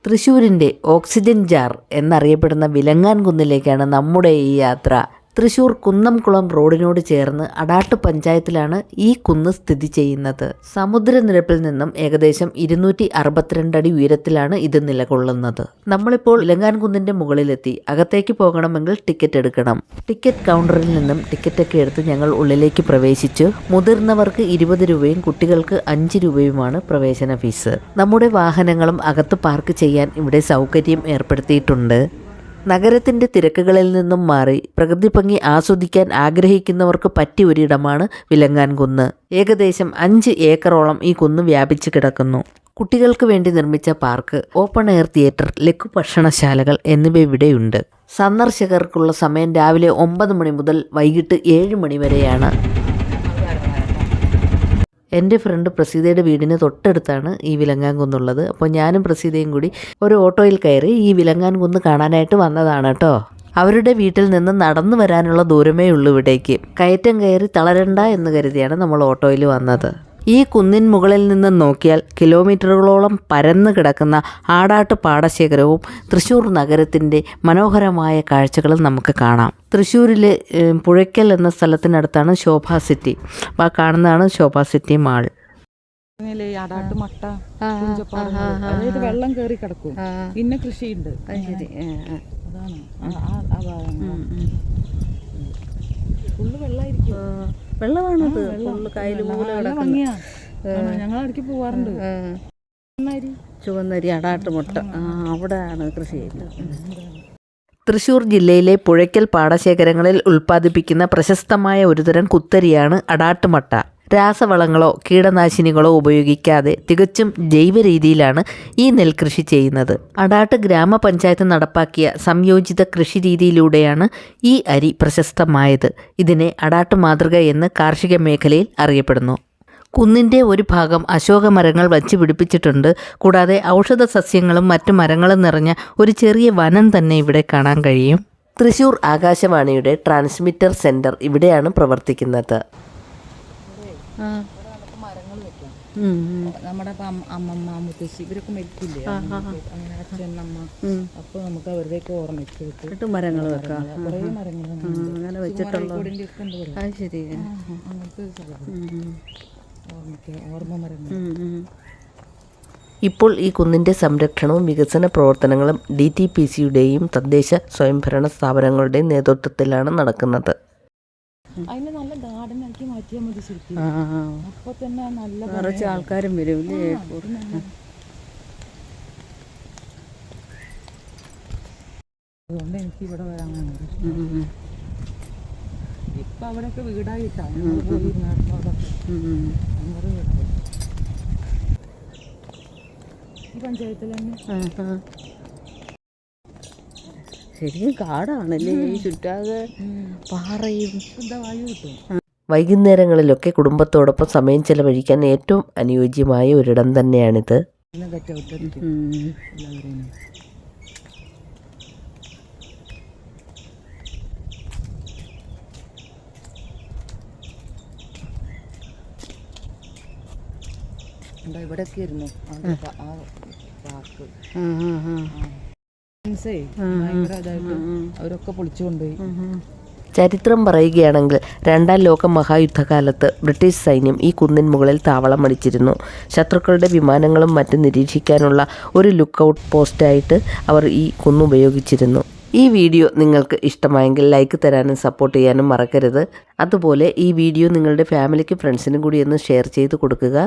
തൃശ്ശൂരിൻ്റെ oxygen jar എന്നറിയപ്പെടുന്ന വിലങ്ങാൻ കുന്നിലേക്കാണ് നമ്മുടെ ഈ യാത്ര. തൃശ്ശൂർ കുന്നംകുളം റോഡിനോട് ചേർന്ന് അടാട്ട് പഞ്ചായത്തിലാണ് ഈ കുന്ന് സ്ഥിതി ചെയ്യുന്നത്. സമുദ്രനിരപ്പിൽ നിന്നും ഏകദേശം 262 അടി ഉയരത്തിലാണ് ഇത് നിലകൊള്ളുന്നത്. നമ്മളിപ്പോൾ വിലങ്ങാൻ കുന്നിൻ്റെ മുകളിലെത്തി. അകത്തേക്ക് പോകണമെങ്കിൽ ടിക്കറ്റ് എടുക്കണം. ടിക്കറ്റ് കൗണ്ടറിൽ നിന്നും ടിക്കറ്റൊക്കെ എടുത്ത് ഞങ്ങൾ ഉള്ളിലേക്ക് പ്രവേശിച്ചു. മുതിർന്നവർക്ക് 20 രൂപയും കുട്ടികൾക്ക് 5 രൂപയുമാണ് പ്രവേശന ഫീസ്. നമ്മുടെ വാഹനങ്ങളും അകത്ത് പാർക്ക് ചെയ്യാൻ ഇവിടെ സൗകര്യം ഏർപ്പെടുത്തിയിട്ടുണ്ട്. നഗരത്തിൻ്റെ തിരക്കുകളിൽ നിന്നും മാറി പ്രകൃതി ഭംഗി ആസ്വദിക്കാൻ ആഗ്രഹിക്കുന്നവർക്ക് പറ്റിയ ഒരിടമാണ് വിലങ്ങാൻ കുന്ന്. ഏകദേശം 5 ഏക്കറോളം ഈ കുന്ന് വ്യാപിച്ചു കിടക്കുന്നു. കുട്ടികൾക്ക് വേണ്ടി നിർമ്മിച്ച പാർക്ക്, ഓപ്പൺ എയർ തിയേറ്റർ, ലഘു ഭക്ഷണശാലകൾ എന്നിവ ഇവിടെയുണ്ട്. സന്ദർശകർക്കുള്ള സമയം രാവിലെ 9 മണി മുതൽ വൈകിട്ട് 7 മണി വരെയാണ്. എൻ്റെ ഫ്രണ്ട് പ്രസീതയുടെ വീടിന് തൊട്ടടുത്താണ് ഈ വിലങ്ങാൻ കുന്നുള്ളത്. അപ്പോൾ ഞാനും പ്രസീതയും കൂടി ഒരു ഓട്ടോയിൽ കയറി ഈ വിലങ്ങാൻ കുന്ന് കാണാനായിട്ട് വന്നതാണ് കേട്ടോ. അവരുടെ വീട്ടിൽ നിന്ന് നടന്നു വരാനുള്ള ദൂരമേ ഉള്ളൂ ഇവിടേക്ക്. കയറ്റം കയറി തളരണ്ട എന്ന് കരുതിയാണ് നമ്മൾ ഓട്ടോയിൽ വന്നത്. ഈ കുന്നിൻ മുകളിൽ നിന്ന് നോക്കിയാൽ കിലോമീറ്ററുകളോളം പരന്നു കിടക്കുന്ന ആടാട്ട് പാടശേഖരവും തൃശ്ശൂർ നഗരത്തിൻ്റെ മനോഹരമായ കാഴ്ചകളും നമുക്ക് കാണാം. തൃശ്ശൂരിലെ പുഴയ്ക്കൽ എന്ന സ്ഥലത്തിനടുത്താണ് ശോഭ സിറ്റി. അപ്പോൾ ആ കാണുന്നതാണ് ശോഭ സിറ്റി മാൾ. വെള്ളം കേറി കിടക്കും, പിന്നെ കൃഷിയുണ്ട്. ഫുള്ള് വെള്ളമായിരിക്കും. വെള്ളമാണത്, ഫുള്ള് കായൽ പോലെ കിടക്കുന്ന. ഞങ്ങളിടയ്ക്ക് പോവാറുണ്ട്. ചുവന്നരി, അടാട്ട് മുട്ട, അവിടെയാണ് കൃഷി ചെയ്യുന്നത്. തൃശ്ശൂർ ജില്ലയിലെ പുഴയ്ക്കൽ പാടശേഖരങ്ങളിൽ ഉൽപ്പാദിപ്പിക്കുന്ന പ്രശസ്തമായ ഒരുതരം കുത്തരിയാണ് അടാട്ടുമട്ട. രാസവളങ്ങളോ കീടനാശിനികളോ ഉപയോഗിക്കാതെ തികച്ചും ജൈവ രീതിയിലാണ് ഈ നെൽകൃഷി ചെയ്യുന്നത്. അടാട്ട് ഗ്രാമപഞ്ചായത്ത് നടപ്പാക്കിയ സംയോജിത കൃഷി രീതിയിലൂടെയാണ് ഈ അരി പ്രശസ്തമായത്. ഇതിനെ അടാട്ട് മാതൃക എന്ന് കാർഷിക മേഖലയിൽ അറിയപ്പെടുന്നു. കുന്നിൻ്റെ ഒരു ഭാഗം അശോക മരങ്ങൾ വച്ച് പിടിപ്പിച്ചിട്ടുണ്ട്. കൂടാതെ ഔഷധ സസ്യങ്ങളും മറ്റു മരങ്ങളും നിറഞ്ഞ ഒരു ചെറിയ വനം തന്നെ ഇവിടെ കാണാൻ കഴിയും. തൃശ്ശൂർ ആകാശവാണിയുടെ ട്രാൻസ്മിറ്റർ സെൻറ്റർ ഇവിടെയാണ് പ്രവർത്തിക്കുന്നത്. നമ്മുടെ അമ്മമ്മ, മുത്തശ്ശി ഇവരൊക്കെ മരിക്കില്ലേ, അങ്ങനെ അച്ഛനമ്മ, അപ്പൊ നമുക്ക് അവരുടെയൊക്കെ ഓർമ്മയ്ക്ക് മരങ്ങൾ വെക്കാം. കുറേ മരങ്ങൾ അങ്ങനെ വെച്ചിട്ടുള്ള ശരി, അങ്ങനത്തെ ഓർമ്മ മരങ്ങൾ. ഇപ്പോൾ ഈ കുന്നിൻ്റെ സംരക്ഷണവും വികസന പ്രവർത്തനങ്ങളും DTPCയുടെയും തദ്ദേശ സ്വയംഭരണ സ്ഥാപനങ്ങളുടെയും നേതൃത്വത്തിലാണ് നടക്കുന്നത്. അതിന് നല്ല ഗാർഡൻ ആക്കി മാറ്റിയാൽ മതി ശരിക്കും. അപ്പൊ തന്നെ നല്ല കുറച്ച് ആൾക്കാരും വരും. അതുകൊണ്ട് എനിക്ക് ഇവിടെ വരാൻ ഇപ്പൊ അവിടെയൊക്കെ വീടായിട്ടാണ്. ഈ പഞ്ചായത്തിൽ തന്നെ ശരിക്കും കാടാണല്ലേ ഈ ചുറ്റാകെ പാറയും. ശുദ്ധവായു കിട്ടും. വൈകുന്നേരങ്ങളിലൊക്കെ കുടുംബത്തോടൊപ്പം സമയം ചെലവഴിക്കാൻ ഏറ്റവും അനുയോജ്യമായ ഒരിടം തന്നെയാണിത്. ഇവിടെയൊക്കെ ഇരുന്നു ആ പാർക്ക്. അവരൊക്കെ പൊളിച്ചുകൊണ്ടുപോയി. ചരിത്രം പറയുകയാണെങ്കിൽ 2ാം ലോക മഹായുദ്ധകാലത്ത് ബ്രിട്ടീഷ് സൈന്യം ഈ കുന്നിൻ മുകളിൽ താവളമടിച്ചിരുന്നു. ശത്രുക്കളുടെ വിമാനങ്ങളും മറ്റും നിരീക്ഷിക്കാനുള്ള ഒരു ലുക്കൗട്ട് പോസ്റ്റായിട്ട് അവർ ഈ കുന്ന് ഉപയോഗിച്ചിരുന്നു. ഈ വീഡിയോ നിങ്ങൾക്ക് ഇഷ്ടമായെങ്കിൽ ലൈക്ക് തരാനും സപ്പോർട്ട് ചെയ്യാനും മറക്കരുത്. അതുപോലെ ഈ വീഡിയോ നിങ്ങളുടെ ഫാമിലിക്ക്, ഫ്രണ്ട്സിനും കൂടി ഒന്ന് ഷെയർ ചെയ്ത് കൊടുക്കുക.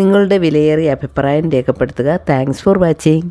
നിങ്ങളുടെ വിലയേറിയ അഭിപ്രായം രേഖപ്പെടുത്തുക. Thanks for watching.